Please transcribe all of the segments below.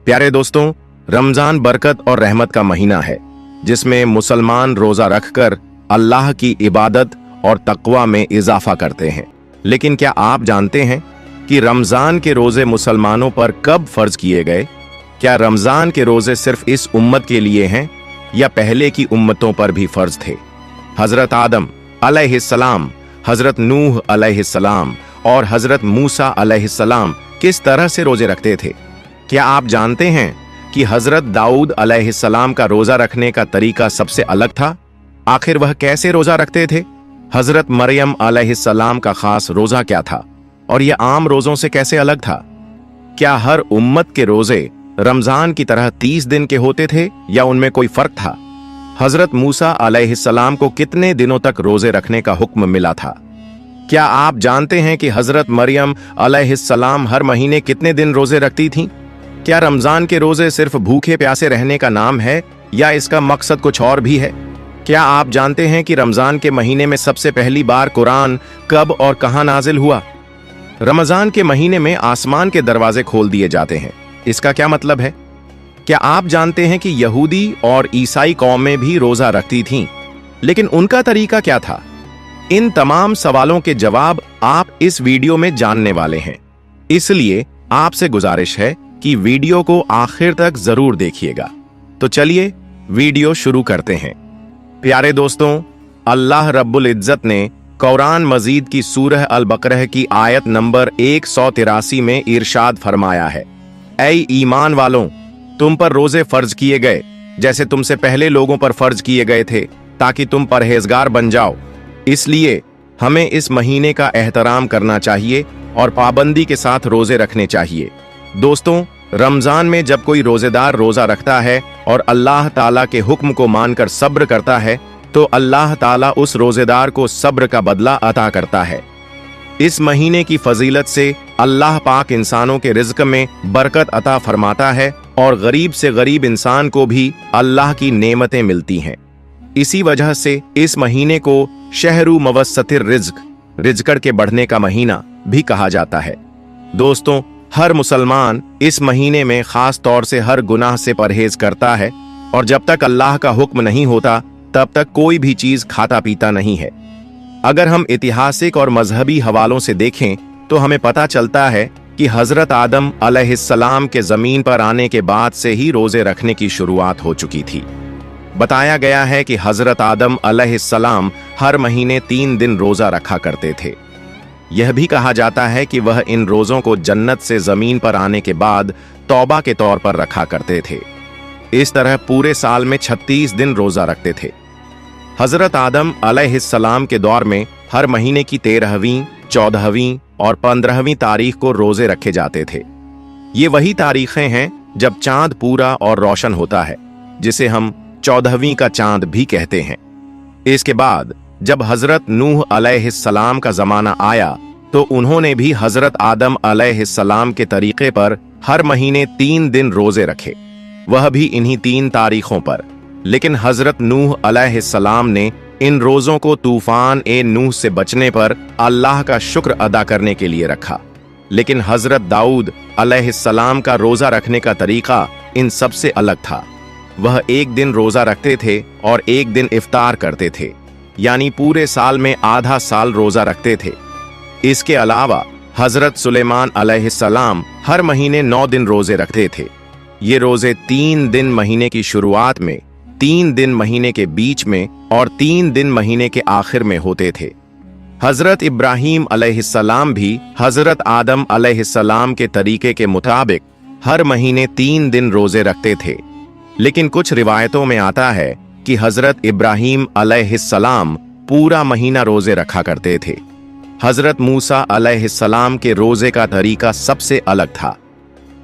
प्यारे दोस्तों, रमजान बरकत और रहमत का महीना है जिसमें मुसलमान रोजा रखकर अल्लाह की इबादत और तकवा में इजाफा करते हैं। लेकिन क्या आप जानते हैं कि रमजान के रोजे मुसलमानों पर कब फर्ज किए गए? क्या रमजान के रोजे सिर्फ इस उम्मत के लिए हैं या पहले की उम्मतों पर भी फर्ज थे? हजरत आदम अलैहिस्सलाम, हजरत नूह अलैहिस्सलाम और हजरत मूसा अलैहिस्सलाम किस तरह से रोजे रखते थे? क्या आप जानते हैं कि हजरत दाऊद अलैहिस्सलाम का रोजा रखने का तरीका सबसे अलग था? आखिर वह कैसे रोजा रखते थे? हजरत मरियम अलैहिस्सलाम का खास रोजा क्या था और यह आम रोजों से कैसे अलग था? क्या हर उम्मत के रोजे रमजान की तरह 30 दिन के होते थे या उनमें कोई फर्क था? हजरत मूसा अलैहिस्सलाम को कितने दिनों तक रोजे रखने का हुक्म मिला था? क्या आप जानते हैं कि हजरत मरियम अलैहिस्सलाम हर महीने कितने दिन रोजे रखती थीं? क्या रमजान के रोजे सिर्फ भूखे प्यासे रहने का नाम है या इसका मकसद कुछ और भी है? क्या आप जानते हैं कि रमजान के महीने में सबसे पहली बार कुरान कब और कहां नाजिल हुआ? रमजान के महीने में आसमान के दरवाजे खोल दिए जाते हैं। इसका क्या मतलब है? क्या आप जानते हैं कि यहूदी और ईसाई कौमें भी रोजा रखती थीं, लेकिन उनका तरीका क्या था? इन तमाम सवालों के जवाब आप इस वीडियो में जानने वाले हैं, इसलिए आपसे गुजारिश है कि वीडियो को आखिर तक जरूर देखिएगा। तो चलिए वीडियो शुरू करते हैं। प्यारे दोस्तों, अल्लाह रब्बुल इज्जत ने कुरान मजीद की सूरह अल बकरह की आयत नंबर 183 में इरशाद फरमाया है, ऐ ईमान वालों, तुम पर रोजे फर्ज किए गए जैसे तुमसे पहले लोगों पर फर्ज किए गए थे, ताकि तुम परहेजगार बन जाओ। इसलिए हमें इस महीने का एहतराम करना चाहिए और पाबंदी के साथ रोजे रखने चाहिए। दोस्तों, रमजान में जब कोई रोजेदार रोजा रखता है और अल्लाह ताला के हुक्म को मानकर सब्र करता है तो अल्लाह ताला उस रोजेदार को सब्र का बदला अता करता है। इस महीने की फजीलत से अल्लाह पाक इंसानों के रिज्क में बरकत अता फरमाता है और गरीब से गरीब इंसान को भी अल्लाह की नेमतें मिलती हैं। इसी वजह से इस महीने को शहरु मवस्सतिर रिज्क, रिज्कड़ के बढ़ने का महीना भी कहा जाता है। दोस्तों, हर मुसलमान इस महीने में खास तौर से हर गुनाह से परहेज करता है और जब तक अल्लाह का हुक्म नहीं होता तब तक कोई भी चीज खाता पीता नहीं है। अगर हम ऐतिहासिक और मजहबी हवालों से देखें तो हमें पता चलता है कि हजरत आदम अलैहिस्सलाम के जमीन पर आने के बाद से ही रोजे रखने की शुरुआत हो चुकी थी। बताया गया है कि हजरत आदम अलैहिस्सलाम हर महीने 3 दिन रोजा रखा करते थे। यह भी कहा जाता है कि वह इन रोजों को जन्नत से जमीन पर आने के बाद तौबा के तौर पर रखा करते थे। इस तरह पूरे साल में 36 दिन रोजा रखते थे। हजरत आदम अलैहिस्सलाम के दौर में हर महीने की 13वीं, 14वीं और 15वीं तारीख को रोजे रखे जाते थे। ये वही तारीखें हैं जब चांद पूरा और रोशन होता है, जिसे हम 14वीं का चांद भी कहते हैं। इसके बाद जब हजरत नूह अलैहिस्सलाम का जमाना आया तो उन्होंने भी हजरत आदम अलैहिस्सलाम के तरीके पर हर महीने 3 दिन रोजे रखे, वह भी इन्हीं 3 तारीखों पर। लेकिन हजरत नूह अलैहिस्सलाम ने इन रोजों को तूफान ए नूह से बचने पर अल्लाह का शुक्र अदा करने के लिए रखा। लेकिन हजरत दाऊद अलैहिस्सलाम का रोजा रखने का तरीका इन सबसे अलग था। वह 1 दिन रोजा रखते थे और 1 दिन इफ्तार करते थे, यानी पूरे साल में आधा साल रोजा रखते थे। इसके अलावा हजरत सुलेमान अलैहिस्सलाम हर महीने 9 दिन रोजे रखते थे। ये रोजे 3 दिन महीने की शुरुआत में, 3 दिन महीने के बीच में और 3 दिन महीने के आखिर में होते थे। हजरत इब्राहीम अलैहिस्सलाम भी हजरत आदम अलैहिस्सलाम के तरीके के मुताबिक हर महीने 3 दिन रोजे रखते थे। लेकिन कुछ रिवायतों में आता है कि हजरत इब्राहीम अलैहिस्सलाम पूरा महीना रोजे रखा करते थे। हजरत मूसा अलैहिस्सलाम के रोजे का तरीका सबसे अलग था।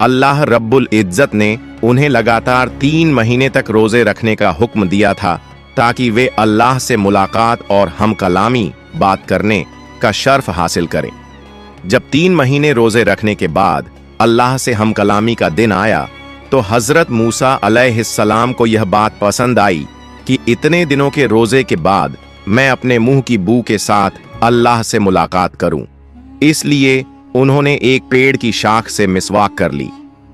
अल्लाह रब्बुल इज्जत ने उन्हें लगातार 3 महीने तक रोजे रखने का हुक्म दिया था ताकि वे अल्लाह से मुलाकात और हम कलामी बात करने का शर्फ हासिल करें। जब 3 महीने रोजे रखने के बाद अल्लाह से हम कलामी का दिन आया तो हजरत मूसा अलैहिस्सलाम को यह बात पसंद आई कि इतने दिनों के रोजे के बाद मैं अपने मुंह की बू के साथ अल्लाह से मुलाकात करूं। इसलिए उन्होंने एक पेड़ की शाख से मिसवाक कर ली,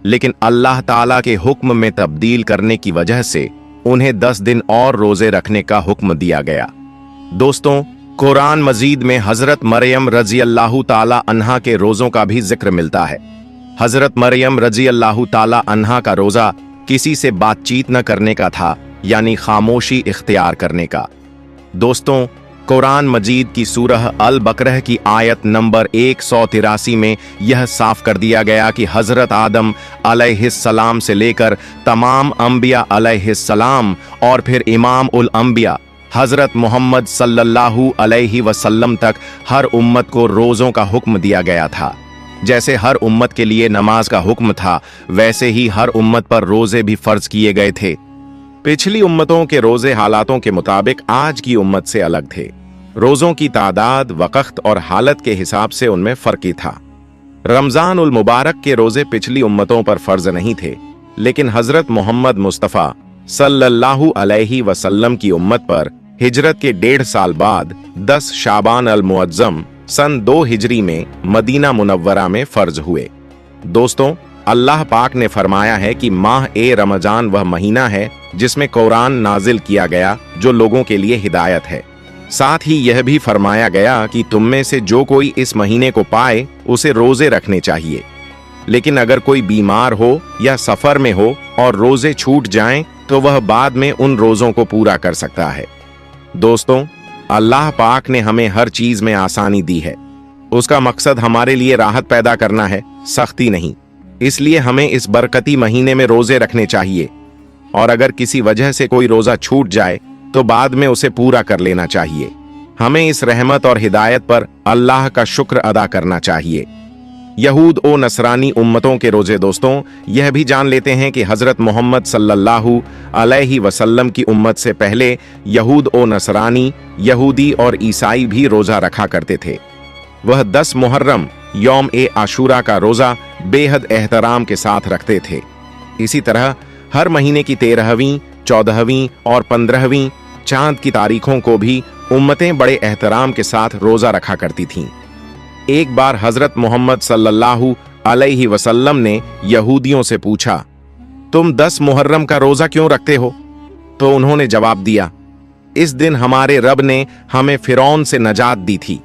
लेकिन अल्लाह ताला के हुक्म में तब्दील करने की वजह से उन्हें 10 दिन और रोजे रखने का हुक्म दिया गया। दोस्तों, कुरान मजीद में हजरत मरियम रजी अल्लाह ताला अन्हा के रोजों का भी जिक्र मिलता है। हजरत मरियम रजी अल्लाह ताला अन्हा का रोजा किसी से बातचीत न करने का था, यानी खामोशी इख्तियार करने का। दोस्तों, कुरान मजीद की सूरह अल बकरह की आयत नंबर 183 में यह साफ कर दिया गया कि हजरत आदम अलैहिस्सलाम से लेकर तमाम अंबिया अलैहिस्सलाम और फिर इमाम उल अंबिया हजरत मोहम्मद सल्लल्लाहु अलैहि वसल्लम तक हर उम्मत को रोजों का हुक्म दिया गया था। जैसे हर उम्मत के लिए नमाज का हुक्म था, वैसे ही हर उम्मत पर रोजे भी फर्ज किए गए थे। पिछली उम्मतों के रोजे हालातों के मुताबिक आज की उम्मत से अलग थे। रोजों की तादाद, वक्त और हालत के हिसाब से उनमें फर्क ही था। रमजान उल मुबारक के रोजे पिछली उम्मतों पर फर्ज नहीं थे, लेकिन हजरत मोहम्मद मुस्तफ़ा सल्लल्लाहु अलैहि वसल्लम की उम्मत पर हिजरत के 1.5 साल बाद 10 शाबान अल मुअज्जम सन 2 हिजरी में मदीना मुनव्वरा में फर्ज हुए। दोस्तों, अल्लाह पाक ने फरमाया है कि माह ए रमजान वह महीना है जिसमें कुरान नाजिल किया गया, जो लोगों के लिए हिदायत है। साथ ही यह भी फरमाया गया कि तुम में से जो कोई इस महीने को पाए उसे रोजे रखने चाहिए, लेकिन अगर कोई बीमार हो या सफर में हो और रोजे छूट जाएं तो वह बाद में उन रोजों को पूरा कर सकता है। दोस्तों, अल्लाह पाक ने हमें हर चीज में आसानी दी है। उसका मकसद हमारे लिए राहत पैदा करना है, सख्ती नहीं। इसलिए हमें इस बरकती महीने में रोजे रखने चाहिए, और अगर किसी वजह से कोई रोजा छूट जाए तो बाद में उसे पूरा कर लेना चाहिए। हमें इस रहमत और हिदायत पर अल्लाह का शुक्र अदा करना चाहिए। यहूद ओ नसरानी उम्मतों के रोजे। दोस्तों, यह भी जान लेते हैं कि हजरत मोहम्मद सल्लल्लाहु अलैहि वसल्लम की उम्मत से पहले यहूद ओ नसरानी, यहूदी और ईसाई भी रोजा रखा करते थे। वह 10 मुहर्रम यौम ए आशूरा का रोजा बेहद एहतराम के साथ रखते थे। इसी तरह हर महीने की 13वीं, 14वीं और 15वीं चांद की तारीखों को भी उम्मतें बड़े एहतराम के साथ रोजा रखा करती थीं। एक बार हजरत मोहम्मद सल्लल्लाहु अलैहि वसल्लम ने यहूदियों से पूछा, तुम 10 मुहर्रम का रोजा क्यों रखते हो? तो उन्होंने जवाब दिया, इस दिन हमारे रब ने हमें फिरौन से नजात दी थी।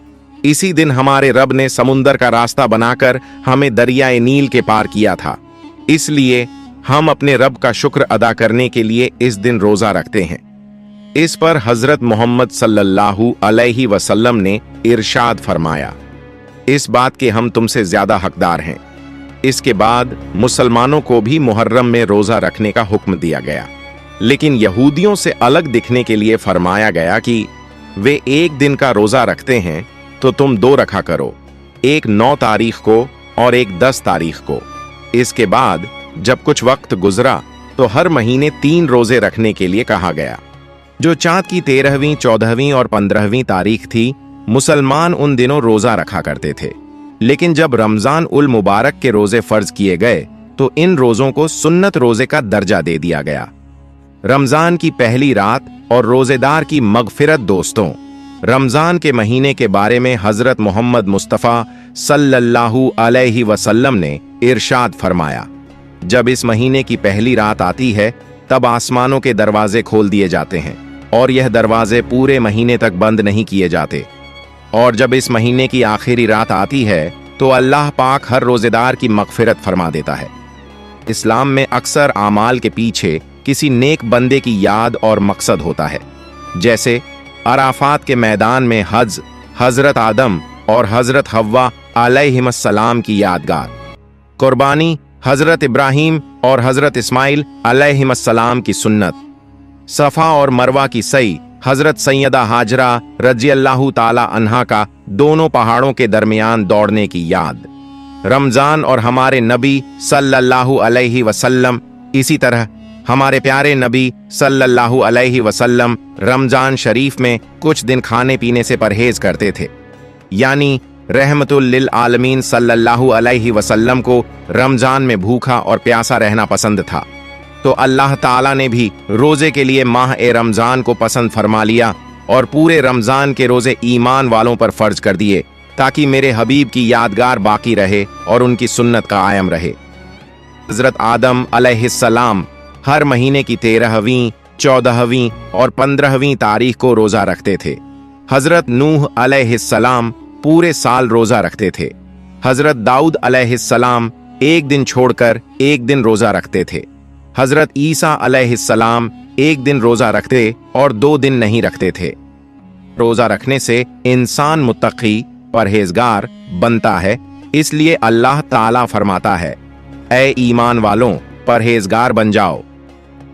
इसी दिन हमारे रब ने समुंदर का रास्ता बनाकर हमें दरियाए नील के पार किया था। इसलिए हम अपने रब का शुक्र अदा करने के लिए इस दिन रोजा रखते हैं। इस पर हजरत मोहम्मद सल्लल्लाहु अलैहि वसल्लम ने इरशाद फरमाया, इस बात के हम तुमसे ज्यादा हकदार हैं। इसके बाद मुसलमानों को भी मुहर्रम में रोजा रखने का हुक्म दिया गया, लेकिन यहूदियों से अलग दिखने के लिए फरमाया गया कि वे एक दिन का रोजा रखते हैं तो तुम 2 रखा करो, एक 9 तारीख को और एक 10 तारीख को। इसके बाद जब कुछ वक्त गुजरा तो हर महीने 3 रोजे रखने के लिए कहा गया। जो चांद की 13वीं, 14वीं और 15वीं तारीख थी, मुसलमान उन दिनों रोजा रखा करते थे। लेकिन जब रमजान उल मुबारक के रोजे फर्ज किए गए तो इन रोजों को सुन्नत रोजे का दर्जा दे दिया गया। रमजान की पहली रात और रोजेदार की मगफिरत। दोस्तों, रमजान के महीने के बारे में हजरत मोहम्मद मुस्तफ़ा सल्लल्लाहु अलैहि वसल्लम ने इरशाद फरमाया, जब इस महीने की पहली रात आती है तब आसमानों के दरवाजे खोल दिए जाते हैं और यह दरवाजे पूरे महीने तक बंद नहीं किए जाते। और जब इस महीने की आखिरी रात आती है तो अल्लाह पाक हर रोजेदार की मगफिरत फरमा देता है। इस्लाम में अक्सर आमाल के पीछे किसी नेक बंदे की याद और मकसद होता है, जैसे अराफात के मैदान में हज, हजरत आदम और हजरत हव्वा अलैहिस्सलाम की यादगार, कुर्बानी, हजरत इब्राहिम और हजरत इस्माइल अलैहिस्सलाम की सुन्नत, सफा और मरवा की सई, हजरत सैयदा हाजरा रज़ियल्लाहु ताला अन्हा का दोनों पहाड़ों के दरमियान दौड़ने की याद, रमजान और हमारे नबी सल्लल्लाहु अलैहि वसल्लम। इसी तरह हमारे प्यारे नबी सल्लल्लाहु अलैहि वसल्लम रमजान शरीफ में कुछ दिन खाने पीने से परहेज करते थे, यानी रहमतुल लिल आलमीन सल्लल्लाहु अलैहि वसल्लम को रमजान में भूखा और प्यासा रहना पसंद था। तो अल्लाह ताला ने भी रोजे के लिए माह ए रमजान को पसंद फरमा लिया और पूरे रमजान के रोजे ईमान वालों पर फर्ज कर दिए, ताकि मेरे हबीब की यादगार बाकी रहे और उनकी सुन्नत कायम रहे। हजरत आदम अलैहिस्सलाम हर महीने की 13वीं, 14वीं और 15वीं तारीख को रोजा रखते थे। हजरत नूह अलैहिस्सलाम पूरे साल रोजा रखते थे। हजरत दाऊद अलैहिस्सलाम एक दिन छोड़कर एक दिन रोजा रखते थे। हजरत ईसा अलैहिस्सलाम एक दिन रोजा रखते और 2 दिन नहीं रखते थे। रोजा रखने से इंसान मुत्तकी, परहेजगार बनता है, इसलिए अल्लाह ताला फरमाता है, ऐ ईमान वालों, परहेजगार बन जाओ।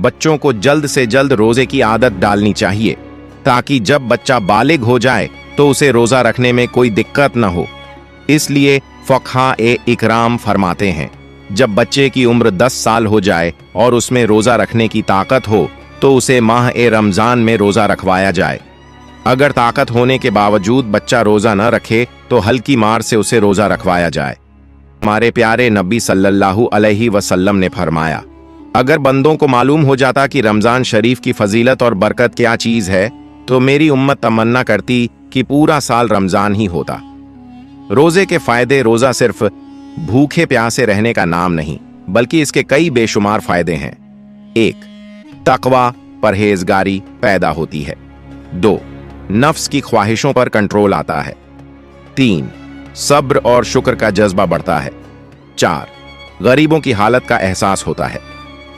बच्चों को जल्द से जल्द रोजे की आदत डालनी चाहिए ताकि जब बच्चा बालिग हो जाए तो उसे रोजा रखने में कोई दिक्कत न हो। इसलिए फ़क़हा-ए-इकराम फरमाते हैं, जब बच्चे की उम्र 10 साल हो जाए और उसमें रोजा रखने की ताकत हो तो उसे माह-ए-रमज़ान में रोजा रखवाया जाए। अगर ताकत होने के बावजूद बच्चा रोजा न रखे तो हल्की मार से उसे रोजा रखवाया जाए। हमारे प्यारे नबी सल्लल्लाहु अलैहि वसल्लम ने फरमाया, अगर बंदों को मालूम हो जाता कि रमजान शरीफ की फजीलत और बरकत क्या चीज है तो मेरी उम्मत तमन्ना करती कि पूरा साल रमजान ही होता। रोजे के फायदे। रोजा सिर्फ भूखे प्यासे रहने का नाम नहीं बल्कि इसके कई बेशुमार फायदे हैं। 1. तकवा, परहेजगारी पैदा होती है। 2. नफ्स की ख्वाहिशों पर कंट्रोल आता है। 3. सब्र और शुक्र का जज्बा बढ़ता है। 4. गरीबों की हालत का एहसास होता है।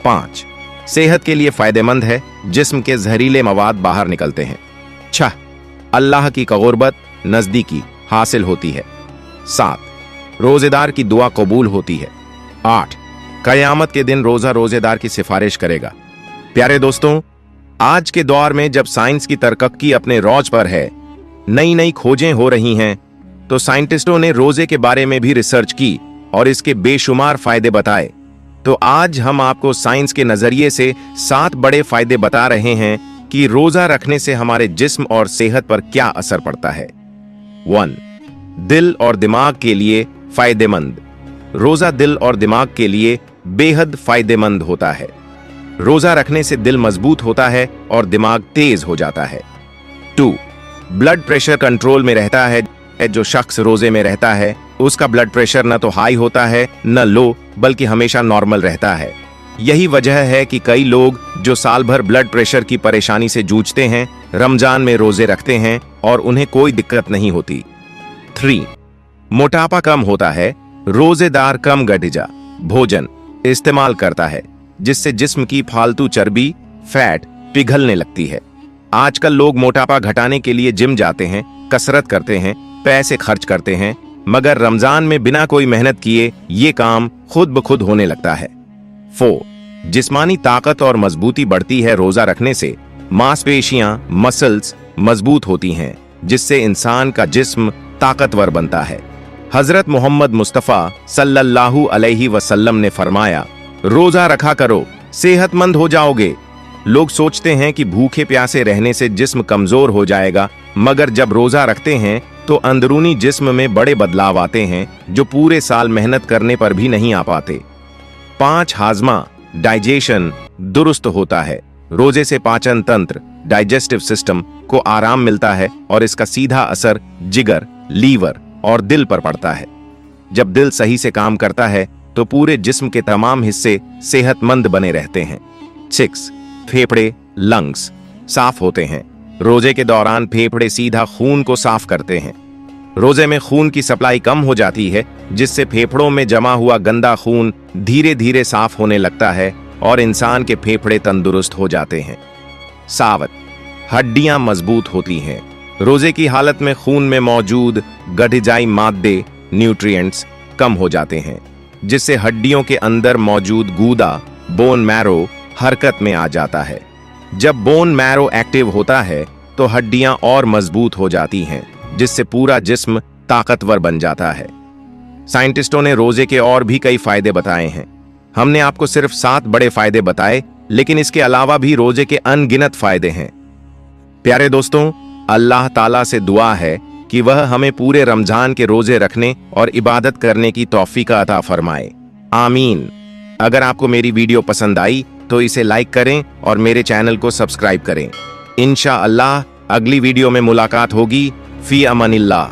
5. सेहत के लिए फायदेमंद है, जिस्म के जहरीले मवाद बाहर निकलते हैं। 6. अल्लाह की क़ुर्बत नजदीकी हासिल होती है। 7. रोजेदार की दुआ कबूल होती है। 8. कयामत के दिन रोजा रोजेदार की सिफारिश करेगा। प्यारे दोस्तों, आज के दौर में जब साइंस की तरक्की अपने रौज पर है, नई नई खोजें हो रही हैं, तो साइंटिस्टों ने रोजे के बारे में भी रिसर्च की और इसके बेशुमार फायदे बताए। तो आज हम आपको साइंस के नजरिए से 7 बड़े फायदे बता रहे हैं कि रोजा रखने से हमारे जिस्म और सेहत पर क्या असर पड़ता है। 1. दिल और दिमाग के लिए फायदेमंद। रोजा दिल और दिमाग के लिए बेहद फायदेमंद होता है। रोजा रखने से दिल मजबूत होता है और दिमाग तेज हो जाता है। 2. ब्लड प्रेशर कंट्रोल में रहता है। जो शख्स रोजे में रहता है उसका ब्लड प्रेशर न तो हाई होता है न लो, बल्कि हमेशा नॉर्मल रहता है। यही वजह है कि कई लोग जो साल भर ब्लड प्रेशर की परेशानी से जूझते हैं, रमजान में रोजे रखते हैं और उन्हें कोई दिक्कत नहीं होती। 3. मोटापा कम होता है। रोजेदार कम गठिजा भोजन इस्तेमाल करता है, जिससे जिस्म की फालतू चर्बी, फैट पिघलने लगती है। आजकल लोग मोटापा घटाने के लिए जिम जाते हैं, कसरत करते हैं, पैसे खर्च करते हैं, मगर रमजान में बिना कोई मेहनत किए ये काम खुद ब खुद होने लगता है। 4. जिस्मानी ताकत और मजबूती बढ़ती है। रोजा रखने से मांसपेशियां, मसल्स मजबूत होती हैं, जिससे इंसान का जिस्म ताकतवर बनता है। हजरत मोहम्मद मुस्तफ़ा सल्लल्लाहु अलैहि वसल्लम ने फरमाया, रोजा रखा करो, सेहतमंद हो जाओगे। लोग सोचते हैं कि भूखे प्यासे रहने से जिस्म कमजोर हो जाएगा, मगर जब रोजा रखते हैं तो अंदरूनी जिस्म में बड़े बदलाव आते हैं जो पूरे साल मेहनत करने पर भी नहीं आ पाते। 5. हाजमा, डाइजेशन दुरुस्त होता है। रोजे से पाचन तंत्र, डाइजेस्टिव सिस्टम को आराम मिलता है और इसका सीधा असर जिगर, लीवर और दिल पर पड़ता है। जब दिल सही से काम करता है तो पूरे जिस्म के तमाम हिस्से सेहतमंद बने रहते हैं। 6. फेफड़े, लंग्स साफ होते हैं। रोजे के दौरान फेफड़े सीधा खून को साफ करते हैं। रोजे में खून की सप्लाई कम हो जाती है, जिससे फेफड़ों में जमा हुआ गंदा खून धीरे धीरे साफ होने लगता है और इंसान के फेफड़े तंदुरुस्त हो जाते हैं। 7. हड्डियां मजबूत होती हैं। रोजे की हालत में खून में मौजूद गठिजाई मादे, न्यूट्रिएंट्स कम हो जाते हैं, जिससे हड्डियों के अंदर मौजूद गूदा, बोन मैरो हरकत में आ जाता है। जब बोन मैरो एक्टिव होता है तो हड्डियां और मजबूत हो जाती हैं, जिससे पूरा जिस्म ताकतवर बन जाता है। साइंटिस्टों ने रोजे के और भी कई फायदे बताए हैं। हमने आपको सिर्फ 7 बड़े फायदे बताए, लेकिन इसके अलावा भी रोजे के अनगिनत फायदे हैं। प्यारे दोस्तों, अल्लाह ताला से दुआ है कि वह हमें पूरे रमजान के रोजे रखने और इबादत करने की तौफीक अता फरमाए। आमीन। अगर आपको मेरी वीडियो पसंद आई तो इसे लाइक करें और मेरे चैनल को सब्सक्राइब करें। इंशाअल्लाह अगली वीडियो में मुलाकात होगी। फी अमानिल्लाह।